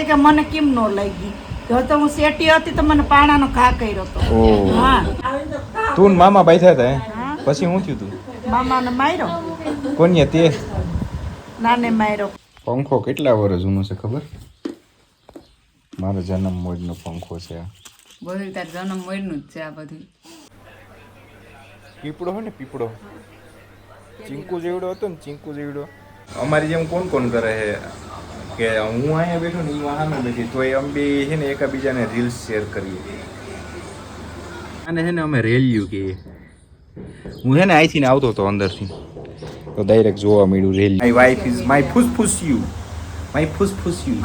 કે મને કેમ ન લઈ ગઈ. જો તો હું શેટી હતી તો મને પાણાનો ઘા કર્યો હતો. હા તું ને મામા બાંધ્યા હતા પછી શું થયું તું? મામાને માર્યો. કોને તે? નાને માર્યો. પંખો કેટલા વર્ષ જૂનો છે ખબર? મારો જન્મ મોડનો પંખો છે આ. બધું તાર જન્મ મોડનું જ છે આ બધું. પીપળો હોય ને પીપળો, ચીંકુ જેવડો હતો ને, ચીંકુ જેવડો. અમારી જેમ કોણ કોણ કરે છે કે હું અહીંયા બેઠો ને હું સામે બેઠી તો અમે બે છે ને એકબીજાને રીલ્સ શેર કરીએ. અને છે ને અમે રેલ્યું કહીએ. હું છે ને અહીંથી આવતો હતો અંદરથી તો ડાયરેક્ટ જોવા મળ્યું reel. My wife is my ફૂસફૂસ્યું, માય ફૂસફૂસ્યું.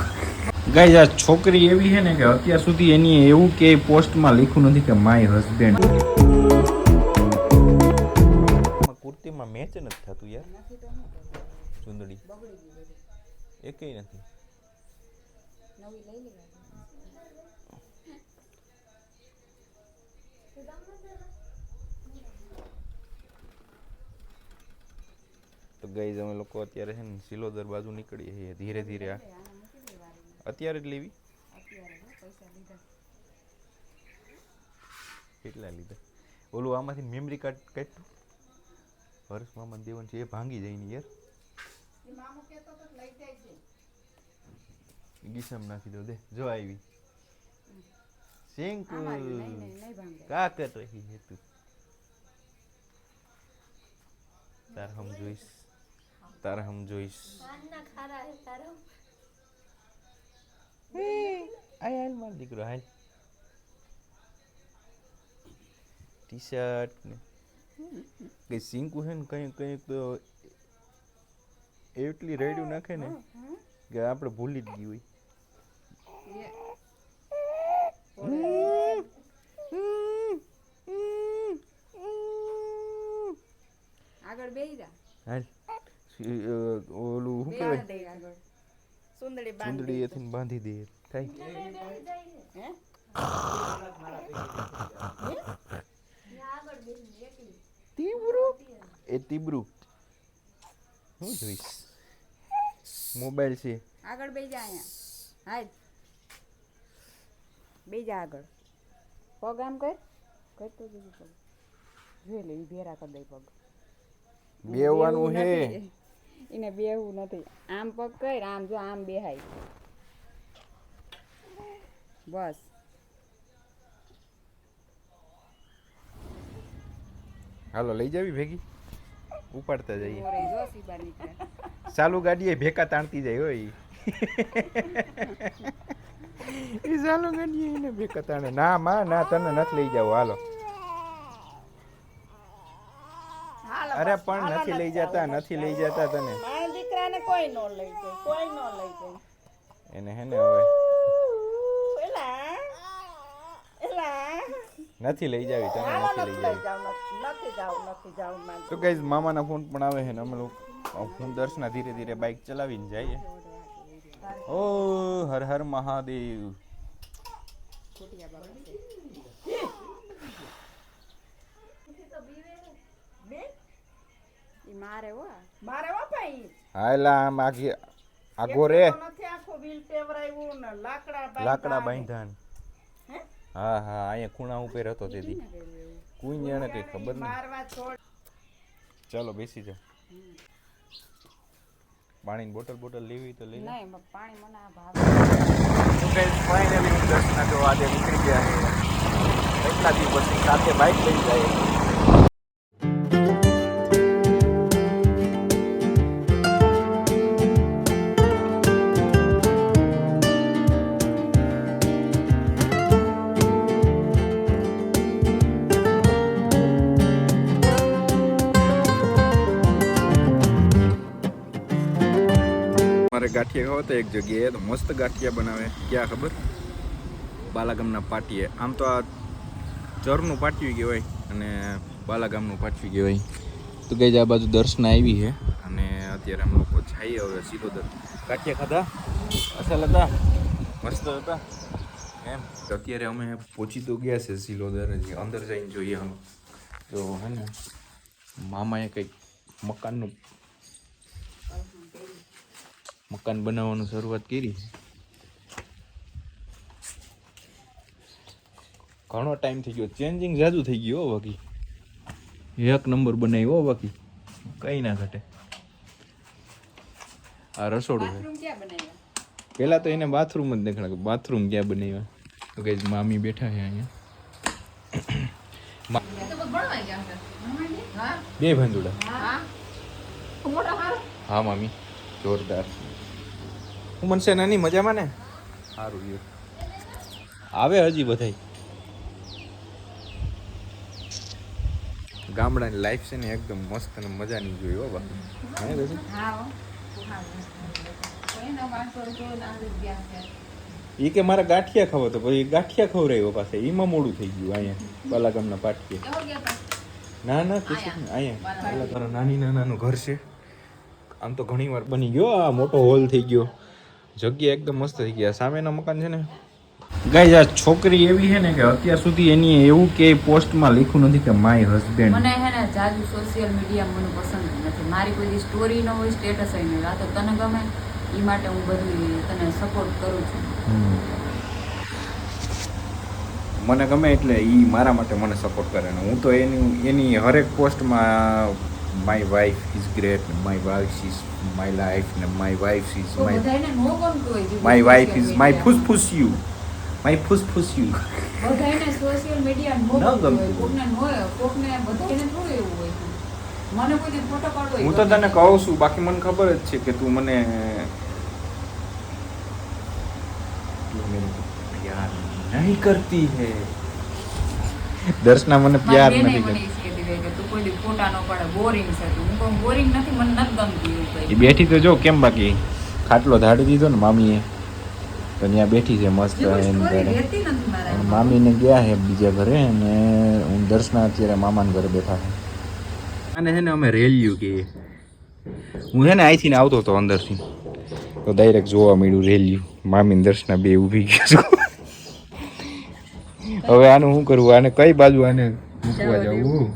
ગાઈસ આ છોકરી એવી છે ને કે અત્યાર સુધી એની એવું કે પોસ્ટમાં લખ્યું નથી કે માય હસબેન્ડ. કુર્તીમાં મેચ નથી થતું યાર. ચુંદડી એકેય નથી. તો ગાઈસ અમે લોકો અત્યારે છે ને સિલોદર બાજુ નીકળીએ છીએ ધીરે ધીરે. અત્યારે જ લેવી? કેટલા લીધા? ઓલું આમાંથી મેમરી કાર્ડ કાઢતું હર્ષ મામા દેવન છે એ ભાંગી જાય ને યાર. ગીસમ નાખી દો દે. જો આવી સિંક કા કર રહી હે તું? તાર હમ જોઈશ, તાર હમ જોઈશ. આય માર દીકરો હાલ. ટી શર્ટ ને કઈ સિંકુ છે ને કઈ કઈ તો એટલી રેડ્યું નાખે ને કે આપણે ભૂલી જ ગઈ હોય. આગળ બેહી જા. હાલ ઓલું શું કહેવાય ચુંદડી એથી બાંધી દે થાય. તીબરું એ તીબરું હું જોઈશ. મોબાઈલ છે આગળ બેહી જા. અહીંયા હાલ બેહી જા આગળ. પગ આમ કર કરતો બીજું પગ જોઈ લે. ભેરા કરી દઈ પગ. બેવાનું હે એને બેહવું નથી. આમ પગ કર આમ જો આમ બેહાય બસ. હાલો લઈ જાવી ભેગી ઉપાડતા જઈએ. જો સીબા નીકળે ચાલુ ગાડીએ ભેકા તાણતી જાય હોય. એ ચાલુ ગાડીએ એને ભેકા તાણે. ના માં ના તને નથી લઈ જાવ. હાલો. અરે પણ નથી લઈ જતા, નથી લઈ જતા તને. મારા દીકરાને કોઈ નો લઈ જાય, કોઈ નો લઈ જાય. એને હે ને હવે નથી લઈ જાવી તને. નથી લઈ જાવી. તો ગાઈઝ મામાના ફોન પણ આવે છે ને અમે લોકો હું દર્શના ધીરે ધીરે બાઇક ચલાવીને જઈએ. ઓ હર હર મહાદેવ. મારે હો ભાઈ. હાલા આમ આગો રે નથી આખો વ્હીલ ટેવરાયું ને લાકડા બાંધાન. હા હા અહીંયા ખૂણા ઉપર હતો તેથી કોઈ જાણે કઈ ખબર નહીં. ચાલો બેસી જાઓ. પાણીની બોટલ લેવી તો લઈ લે. નહીં પાણી મને આ ભાવ. તો ગાઈસ ફાઇનલી હું દર્શના જો આજે નીકળી ગયા છે. એટલા દિવસની સાથે બાઇક લઈ જાય. મારે ગાંઠિયા ખાવા હતા એક જગ્યાએ તો મસ્ત ગાંઠિયા બનાવે. ક્યાં ખબર? બાલાગામના પાટીએ. આમ તો આ ચરનું પાટિયું કહેવાય અને બાલાગામનું પાટિયું કહેવાય. તો ગઈ આ બાજુ દર્શના આવી છે અને અત્યારે અમે લોકો જઈએ હવે સિલોદર. ગાંઠિયા ખાધા અસલ હતા, મસ્ત હતા એમ. તો અત્યારે અમે પહોંચી તો ગયા છે સિલોદર. હજી અંદર જઈને જોઈએ અમે. તો હે ને મામાએ કંઈક મકાન બનાવવાનું શરૂઆત કરી. ઘણો ટાઈમ થઈ ગયો, ચેન્જિંગ જાજુ થઈ ગયો હો બાકી. એક નંબર બનાવ્યો બાકી કઈ ના ઘટે. આ રસોડું છે. બાથરૂમ ક્યાં બનાવ્યા? પેલા તો એને બાથરૂમ જ દેખાડે કે બાથરૂમ ક્યાં બનાવ્યા. તો કઈ મામી બેઠા છે અહીંયા. બે ભાંદુડા. હા મામી જોરદાર. હું મનસે નાની મજામાં ને? સારું ગયું. આવે હજી બધાય. ગામડાની લાઈફ છે ને એકદમ મસ્ત અને મજાની જોઈ હો બાકી. હે રસી? ઈ કે મારા ગાંઠિયા ખાવો તો પછી ગાંઠિયા ખવડાવ્યો પાસે. એમાં મોડું થઈ ગયું અહીંયા બાલાગામના પાટીએ. ના ના કશું અહીંયા તારા નાની નાનાનું ઘર છે. આમ તો ઘણી વાર બની ગયો. આ મોટો હોલ થઈ ગયો. જગ્યા એકદમ મસ્ત થઈ ગયા. સામેના મકાન છે ને ગાઈસ, આ છોકરી એવી છે ને કે અત્યાર સુધી એની એવું કે પોસ્ટમાં લખ્યું નથી કે માય હસબેન્ડ. મને હે ને જાજુ સોશિયલ મીડિયા મને પસંદ નથી. મારી કોઈ સ્ટોરી ન હોય, સ્ટેટસ હોય નહીં. આ તો તને ગમે એ માટે હું બધું તને સપોર્ટ કરું છું. મને ગમે એટલે ઈ મારા માટે મને સપોર્ટ કરે ને હું તો એની હરેક પોસ્ટમાં my wife is great, my wife is my life ને માય વાઇફ ઇઝ તો બધાયને નો ગમતું હોય. માય વાઇફ ઇઝ માય ફૂસફૂસ યુ, માય ફૂસફૂસ યુ. બધાયને સોશિયલ મીડિયા નો ગમતું હોય. કોકને નો હોય, કોકને બધાયને થોડું એવું હોય. મને કોઈ ફોટો પાડવો હોય હું તો તને કહું છું, બાકી મને ખબર જ છે કે તું મને પ્યાર નહીં કરતી હે. દર્શના મને પ્યાર નથી કરતી. તું કોઈ ફોટા નો પાડે, બોરિંગ છે. હું કહું બોરિંગ નથી, મને નથી ગમતી એવું કઈ. એ બેઠી તો જો કેમ, બાકી ખાટલો ધાડી દીધો ને મામીએ તો ત્યાં બેઠી છે મસ્ત. મામીને ગયા છે બીજા ઘરે અને હું દર્શના અત્યારે મામાના ઘરે બેઠા છે. અને છે ને અમે રેલ્યું કહીએ. હું છે ને અહીંથી ને આવતો હતો અંદરથી તો ડાયરેક્ટ જોવા મળ્યું રેલ્યું. મામી દર્શના બે ઊભી ગયા છો. હવે આનું શું કરવું? આને કઈ બાજુ આને મૂકવા જવું?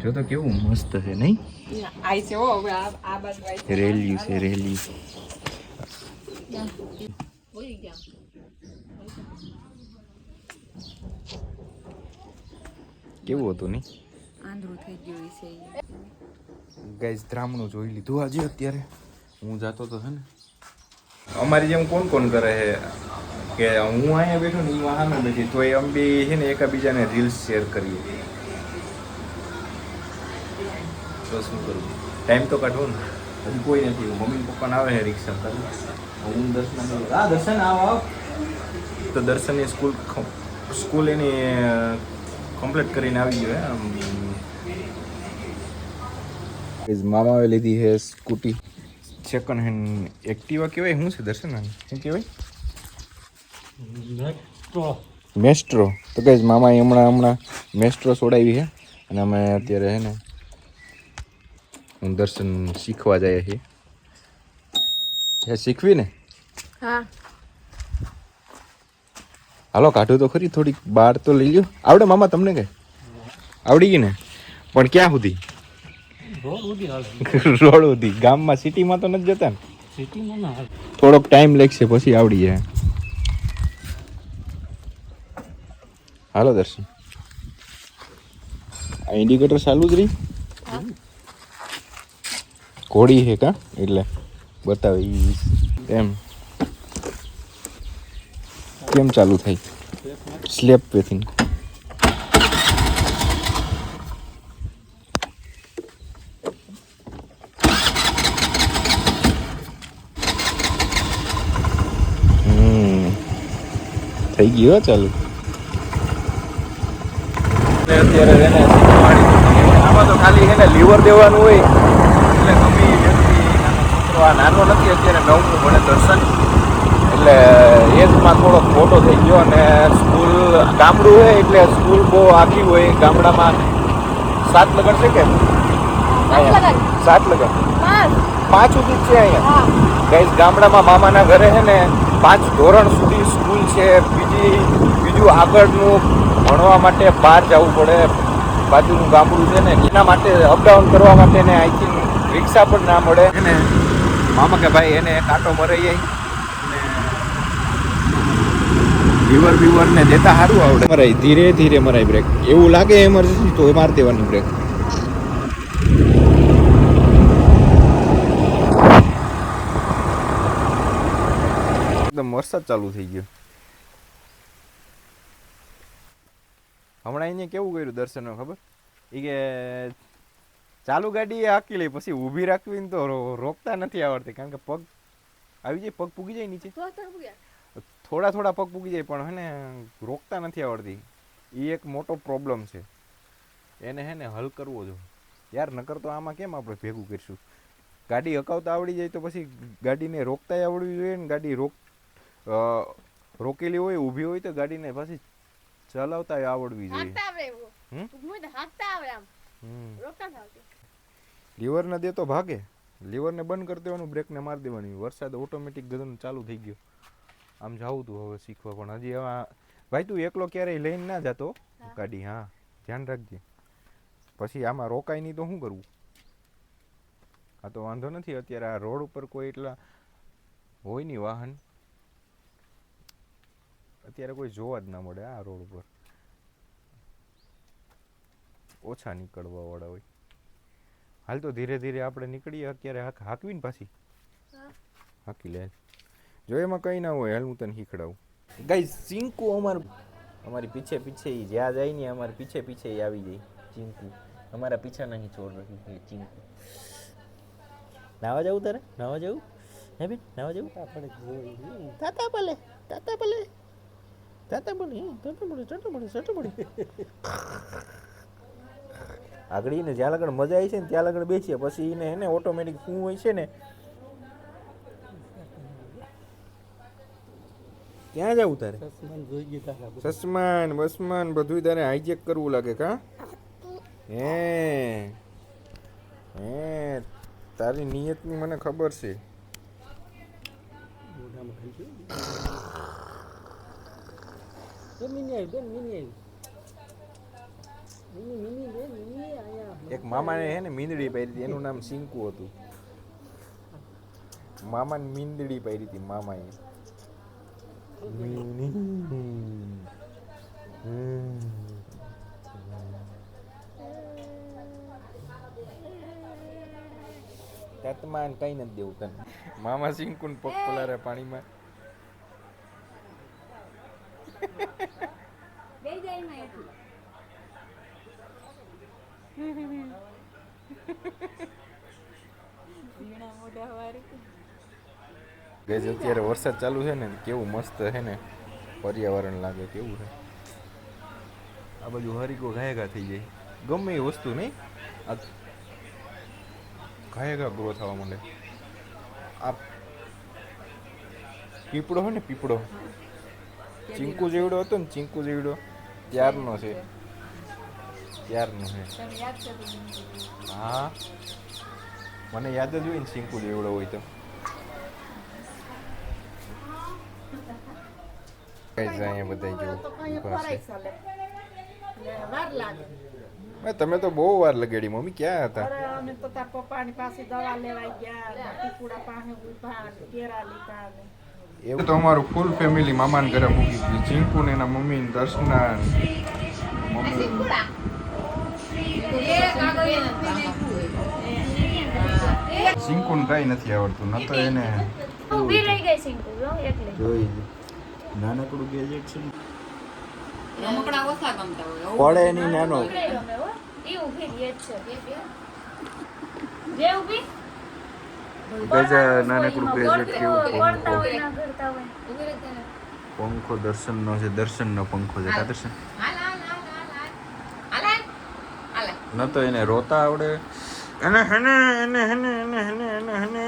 જો તો કેવું મસ્ત છે નહીં? આઈ છે હો, હવે આ બાજુ આઈ છે. રેલ્યું છે રેલ્યું. કેવું હતું નહીં? આંધળું થઈ ગયું છે. ગાઈસ ધ્રામણું જોઈ લીધું આજે. અત્યારે હું જાતો તો છે ને અમારી જેમ કોણ કોણ કરે છે કે હું અહીંયા બેઠો ને એ સામે બેઠી તો એ અમે બી છે ને એકબીજાને રીલ્સ શેર કરીએ. તો શું કરું? ટાઈમ તો કાઢવો ને. હજી કોઈ નથી. મમ્મી પપ્પાને આવે છે રિક્ષા કરી. હું દર્શન દર્શન આવ. તો દર્શનની સ્કૂલ એની કમ્પ્લીટ કરીને આવી ગયો. મામાએ લીધી છે સ્કૂટી, સેકન્ડ હેન્ડ એક્ટિવા કહેવાય. શું છે દર્શન શું કહેવાય? મેસ્ટ્રો. તો કઈ મામાએ હમણાં મેસ્ટ્રો છોડાવી છે અને અમે અત્યારે છે ને હું દર્શન શીખવા જાય છે. શીખવી ને? હા હાલો કાઢો તો ખરી. થોડીક બહાર તો લઈ લ્યો. આવડે મામા તમને? કે આવડી ગઈ ને? પણ ક્યાં સુધી? રોડ સુધી. ગામમાં સિટીમાં તો નથી જતા ને? થોડોક ટાઈમ લાગશે પછી આવડી જાય. હાલો દર્શન. આ ઇન્ડિકેટર ચાલુ જ રહી. ઘોડી છે કા એટલે બતાવી એમ. કેમ ચાલુ થાય? સ્લેપ પેથી. થઈ ગયો ચાલુ. અત્યારે એને આમાં તો ખાલી એને લીવર દેવાનું હોય એટલે ગમે વ્યક્તિ નાનો નથી. અત્યારે 9મું ભણે દર્શન એટલે એજમાં થોડોક મોટો થઈ ગયો અને સ્કૂલ ગામડું હોય એટલે સ્કૂલ બહુ આખી હોય. ગામડામાં 7 લગન છે કે 7 લગન 5 સુધી જ છે અહીંયા. ગાઈસ ગામડામાં મામાના ઘરે છે ને 5 ધોરણ સુધી સ્કૂલ છે. બીજું આગળનું ભણવા માટે બહાર જવું પડે. બાજુનું ગામડું છે ને એના માટે અપડાઉન કરવા માટે ને આઈ થિંક રિક્ષા પણ ના મળે ને. મામા કે ભાઈ એને કાંટો મરાઈ જાય લીવર બીવર ને દેતા સારું આવડે. મરાય ધીરે ધીરે મરાય બ્રેક. એવું લાગે એમરજન્સી તો મારી દેવાની બ્રેક. એકદમ વરસાદ ચાલુ થઈ ગયો. હમણાં એને કેવું કર્યું દર્શનનો ખબર? એ કે ચાલુ ગાડી હાકી લે, પછી ઊભી રાખવી ને તો રોકતા નથી આવડતી, કારણ કે પગ આવી જાય, પગ પૂગી જાય નીચે, થોડા થોડા પગ પૂગી જાય, પણ હે ને રોકતા નથી આવડતી. એ એક મોટો પ્રોબ્લેમ છે, એને હે ને હલ કરવો જોઈએ યાર. નકર તો આમાં કેમ આપણે ભેગું કરીશું? ગાડી હકાવતા આવડી જાય તો પછી ગાડીને રોકતાય આવડવી જોઈએ ને. ગાડી રોકેલી હોય, ઊભી હોય તો ગાડીને પછી ચલાવતા આવડવી જોઈએ. લીવર ને દે તો ભાગે. લીવરને બંધ કરી દેવાનું, બ્રેકને મારી દેવાની. વરસાદ ઓટોમેટિક ગદન ચાલુ થઈ ગયો. આમ જાવું તું હવે શીખવા, પણ હજી હવે ભાઈ તું એકલો ક્યારેય લઈને ના જાતો ગાડી. હા, ધ્યાન રાખજે. પછી આમાં રોકાય નહીં તો શું કરવું? હા તો વાંધો નથી. અત્યારે આ રોડ ઉપર કોઈ એટલા હોય નહીં વાહન, અત્યારે કોઈ જોવા જ ના મળે. આ રોડ ઉપર ઓછા નીકળવા વાળા હોય. હાલ તો ધીરે ધીરે આપણે નીકળીએ. અત્યારે હાંકવી ને પાછી હાંકી લે. જો એમાં કંઈ ના હોય, હાલ હું તને શીખડાવું. ગાઈસ, ચીંકુ અમારી પીછે પીછે ही જ્યાં જાય ને અમારી પીછે પીછે ही આવી જાય. ચીંકુ हमारा पीछा नहीं छोड़ रही है. चींकू नावा जाऊँ तारे? नावा जाऊँ है बेन? नावा जाऊँ? ताता बोले, ताता बोले, ताता बोले, ताता बोले, ताता बोले, ताता बोले. આગળ ને જ્યાં લગણ મજા આવી છે ને ત્યાં લગણ બેસીએ, પછી એને એને ઓટોમેટિક શું હોય છે ને ક્યાં જવું તારે? સસમાન બસમાન બધું તારે હાઈજેક કરવું લાગે કા? હે તારી નિયતની મને ખબર છે. એક મામાને હે ને મીંદડી પહેરી હતી, એનું નામ સિંકુ હતું. મામાને મીંદડી પહેરી હતી મામાએ. તાતમાન કઈ નથી દેવું તને. મામા સિંકુન પગ પલારે પાણીમાં. અત્યારે વરસાદ ચાલુ છે ને, કેવું મસ્ત છે ને પર્યાવરણ લાગે. કેવું છે આ બાજુ હરીકો ઘાયગા થઈ જાય. ગમે એ વસ્તુ નહીં, આ ઘાયગા ગ્રો થવા માંડે. આ પીપળો હોય ને, પીપળો ચીંકુ જેવડો હતો ને, ચીંકુ જેવડો ત્યારનો છે, ત્યારનો છે. હા, મને યાદ જ હોય ને ચીંકુ જેવડો હોય તો. તમે તો બહુ વાર લગાડી. મમ્મી ક્યાં હતા? એવું તો અમારું ફૂલ ફેમિલી મામાને ઘરે મૂકી દીધી. ચીંકુ ને એના મમ્મી ને દર્શના ચીંકુ ને કઈ નથી આવડતું. ન તો એને જોઈ નાનકડું ગેજેટ છે ને, રમકડા ઓછા ગમતા હોય. પડે નહીં નાનો. નાનકડું ગેજેટ કેવું પંખો દર્શનનો છે. દર્શનનો પંખો છે. કા દર્શન? ન તો એને રોતા આવડે. એને હેને એને હેને એને હેને એને હેને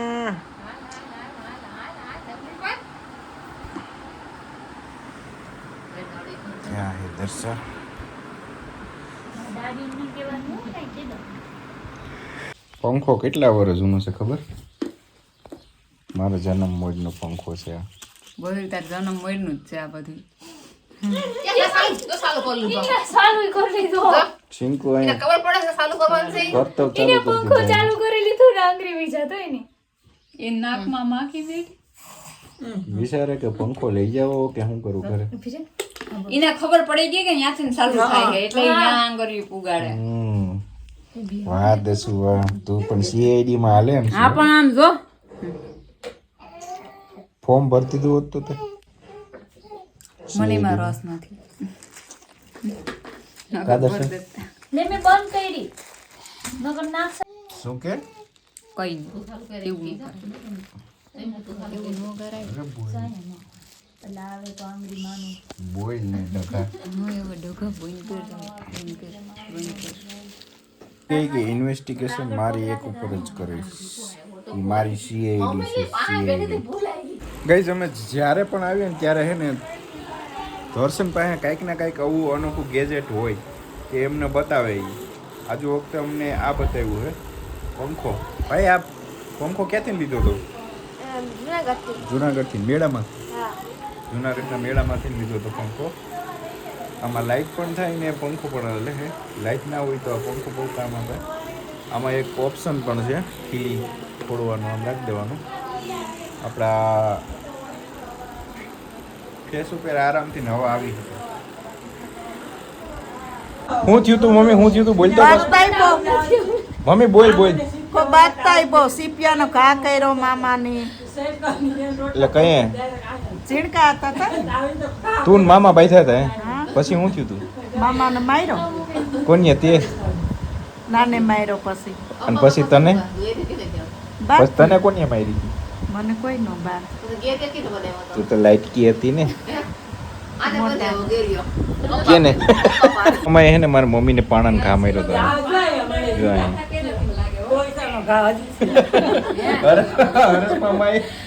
ક્યાં હે દર્શન? પંખો કેટલા વર્ષ જૂનો છે ખબર? મારો જન્મ મોડનો પંખો છે આ. બધું તાર જન્મ મોડનું જ છે આ બધું. ચીંકુ અહીંયા ખબર પડે છે ચાલુ કરવાનું છે. કરતો એને પંખો ચાલુ કરી લીધું ને આંગળી વિજા તો એને એ નાકમાં માખી બેઠી. વિચારે કે પંખો લઈ જાવો કે શું કરું ઘરે. એને ખબર પડી ગઈ કે ત્યાંથી ને ચાલુ થાય છે એટલે ત્યાં આંગળીઓ પુગાડે. વાહ દસુ વાહ, તું પણ CID માં હાલે એમ છે. હા પણ આમ જો ફોર્મ ભરતી દઉં હોત તો તે મને માં રસ નથી. કાદર છે? ને મેં બંધ કરી નકર નાખ શું કે કઈ નહીં એવું નહીં લાવે તો આંગળી માનું બોલ ને ડકા એવો ડોકો બંધ કે ઇન્વેસ્ટિગેશન મારી એક ઉપર જ કરીશ. ઈ મારી CID છે. ગઈઝ અમે જ્યારે પણ આવીએ ને ત્યારે હે ને દર્શન પાસે કાંઈક ને કાંઈક આવું અનોખું ગેજેટ હોય કે એમને બતાવે. ઈ આજુ વખતે અમને આ બતાવ્યું હે પંખો. ભાઈ આ પંખો ક્યાંથી લીધો હતો? જુનાગઢથી મેળામાં. જુનાગઢના મેળામાંથી લીધો હતો પંખો. આમાં લાઇટ પણ થાય ને પંખો પણ હલે હે. લાઇટ ના હોય તો આ પંખો બહુ કામ આવે. આમાં એક ઓપ્શન પણ છે ખીલી ફોડવાનું, આમ રાખી દેવાનું. આપણા ફેસ ઉપર આરામથી હવા આવી શકે. શું થયું તું મમ્મી? શું થયું તું? બોલતો મમ્મી, બોલ બોલ. બાતાઈ બહુ સીપિયાનો ઘા કર્યો મામાની. એટલે કઈ ચીડકા હતા તા? તું ને મામા બાંધ્યા હતા હે? પછી શું થયું તું? મામાને માર્યો, કોને તે? નાને માર્યો. પછી અને પછી તને? બાર પછી તને કોને મારી હતી? મને કોઈ નો બાર. તું તો લાઈટકી હતી ને. મોટા કેને? અમે હે ને મારા મમ્મીને પાણાને ઘા માર્યો હતો. જો અહીં.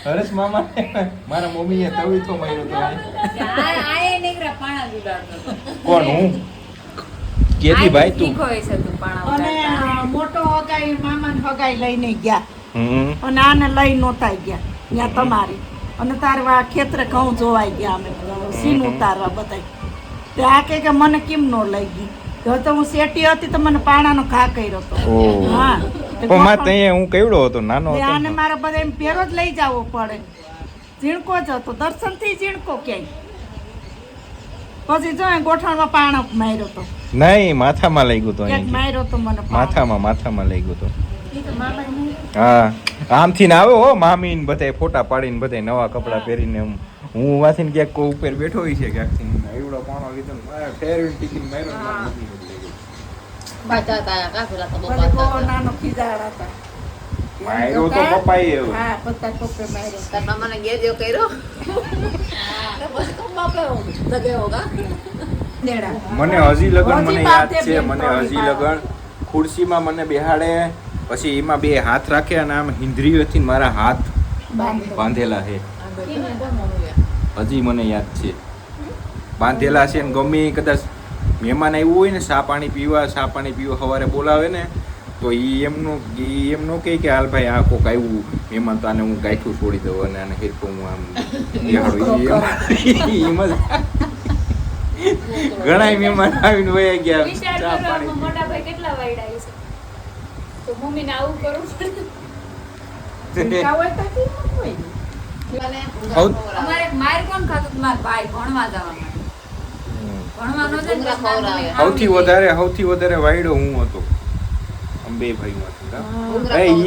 હરેશ મામા મારા મમ્મીએ તવીથો માર્યો હતો. કોણ? હું કેતી ભાઈ તું? અને મોટો હગાઈ મામાને હગાઈ લઈને ગયા હમ અને આને લઈ નહોતા ગયા ત્યાં તમારી. અને તારવા ખેતરે ઘઉં જોવાઈ ગયા અમે સીન ઉતારવા બધા. તે આ કે મને કેમ નો લઈ ગઈ? તો હું શેટી હતી તો મને પાણાનો ઘા કર્યો હતો. હા પણ માં તઈ હું કેવડો હતો? નાનો તે હતો. આને મારા બધા એમ ફેરો જ લઈ જવો પડે. ઝીણકો જ હતો, દર્શનથી ઝીણકો ક્યાંય. પછી જો ગોઠણમાં પાણો માર્યો તો. નહીં, માથામાં લઈ ગયો તો. એક અહીં માર્યો તો મને પાણો. માથામાં લઈ ગયો તો. હા, આમથી ને આવે હો મામી ને બધા ફોટા પાડીને બધા નવા કપડા પહેરીને. હું વાંચીને ક્યાંક ઉપર બેઠો હોય છે ક્યાંકથી એવડો પાણો લીધો ને મારા ફેરવીને ટીકીને માર્યો ને મારી મમ્મીને જ લઈ ગઈ. પછી બહુ નાનો ખીજાડ હતા. માર્યો તો પપ્પાએ એવો. હા, બધા પપ્પે માર્યો. મને હજી લગન મને યાદ છે. મને હજી લગન ખુરશીમાં મને બેહાડે, પછી એમાં બે હાથ રાખે અને આમ હિન્દ્રીઓથી મારા હાથ બાંધેલા છે. હજી મને યાદ છે બાંધેલા છે. ને ગમે કદાચ મહેમાન આવ્યું હોય ને ચા પાણી પીવા સવારે બોલાવે ને તો એમનું એમ નો કહે કે હાલ ભાઈ આ કોક આવ્યું મહેમાન તો આને હું ગાંઠું છોડી દઉં અને આને હેરકો હું આમ બેહાડું. એમ જ ઘણા મહેમાન આવીને વયા ગયા ચા પાણી. મોટા ભાઈ કેટલા વાયડા છે તો મમ્મીને આવું કરું ઝીણકા હોય તો કેમ હોય? અમારે માર કોણ ખાતું? મારા ભાઈ ભણવા જવા માટે. ભણવા નો જાય ને સૌથી વધારે વાયડો હું હતો. અમે બે ભાઈમાંથી.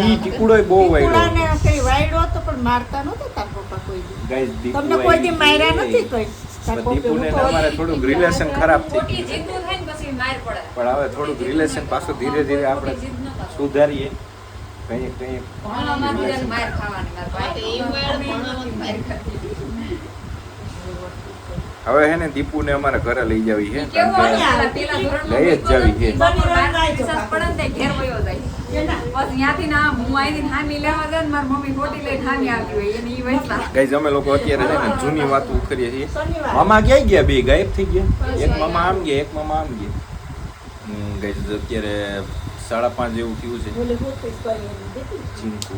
ઈ ટીકુડો બહુ વાયડો. કુળાને કઈ વાયડો હતો પણ મારતા નહોતા તાર પપ્પા કોઈ દી. ગાઈસ તમને કોઈ દી માર્યા નથી કોઈ? તાર પપ્પે દીપુને હું તો અમારે થોડુંક રિલેશન ખરાબ થઈ ખોટી ગયું જીદનું થાય ને પછી માર પડે. પણ હવે થોડુંક રિલેશન પાછું ધીરે ધીરે આપણે સુધારીએ. કઈ ભણવામાં બીજાને માર ખાવાની. મારા ભાઈ હવે હે ને દીપુને અમારા ઘરે લઈ જાવી છે. કેવો કારણ હતો? પેલા ધોરણમાં લઈ જ જાવી છે. માર રિસર્ચ પડે ને તે ઘેર વયો જાય. બસ ત્યાંથી ના હું આવીને હામી લેવા જાય ને મારી મમ્મી ખોટી લઈને હામી આવી હોય એને ઈ વૈસલા. ગાઈસ અમે લોકો અત્યારે છે ને જૂની વાતો કરીએ છીએ. મામા ક્યાં ગયા? બે ગાયબ થઈ ગયા. એક મામા આમ ગયા, એક મામા આમ ગયા. ગાઈસ અત્યારે 5:30 જેવું થયું છે. બોલે હું કઈ કરી એની દીકરી. ચીંકુ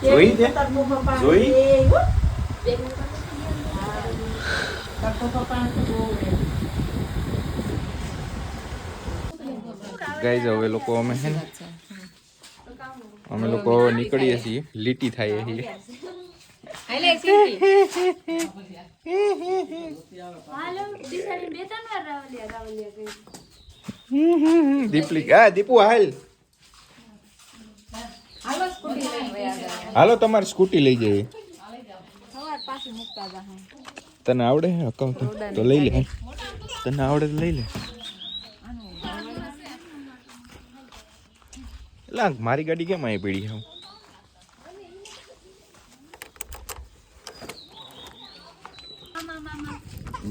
જોઈ તે? તાર પપ્પા જોઈ? તાર પપ્પા તો બહુ એ. ગાઈસ હવે લોકો અમે છે ને અમે લોકો નીકળીએ છીએ. લીટી થાય છીએ. હાલે સિંકી હાલો બિચારી બે ત્રણ વાર રાવલિયા ગઈ દીપુ હાલ હાલો સ્કૂટી લઈને વયા ગયા હાલો તમારી સ્કૂટી લઈ જઈએ સવાર પાછી મૂકતા જા તને આવડે હે અકાઉ તો લઈ લે તને આવડે તો લઈ લે લા મારી ગાડી કેમ અહીં પડી હું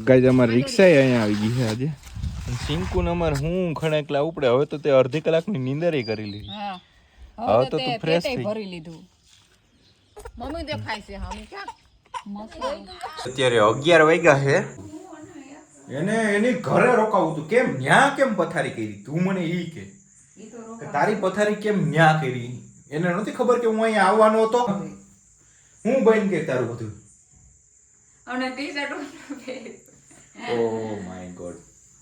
ગાઈઝ અમારી રિક્ષા અહીંયા આવી ગઈ છે આજે સિંકુ ને અમારે હું ખણેકલા ઉપડે હવે તો તે અડધી કલાકની નીંદર કરી લીધી હા હવે તો તું ફ્રેશ થઈ ભરી લીધું મમ્મી દેખાય છે હમ ક્યાં અત્યારે 11 વાગ્યા છે એને એની ઘરે રોકાવું તું કેમ ન્યા કેમ પથારી કરી તું મને ઈ કે તારી પથારી કેમ ન્યા કરી એને નથી ખબર કે હું અહીંયા આવવાનો હતો હું બન કે તારું બધું અને ટી-શર્ટ ઓ માય ગોડ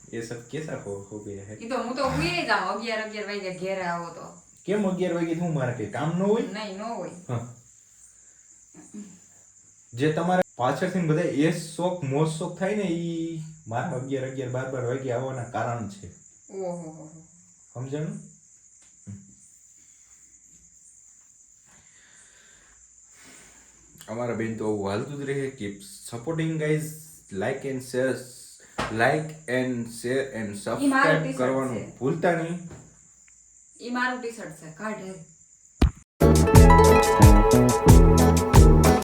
ये सब कैसा हो गया है ઈ તો હું તો હુઈ જાઉં 11 વાગે ઘરે આવો તો કેમ 11 વાગે હું મારે કે કામ ન હોય નહીં ન હોય હા. જે તમારે પાછળથી બધા એ શોખ મોજ શોખ થાય ને ઈ મારા 11 12 વાગે આવવાના કારણ છે ઓહો સમજાણું અમારા બેન તો હાલતું જ રહે keep supporting guys like and share and subscribe કરવાનું ભૂલતા નહીં ઈ મારું ટી-શર્ટ છે કાઢ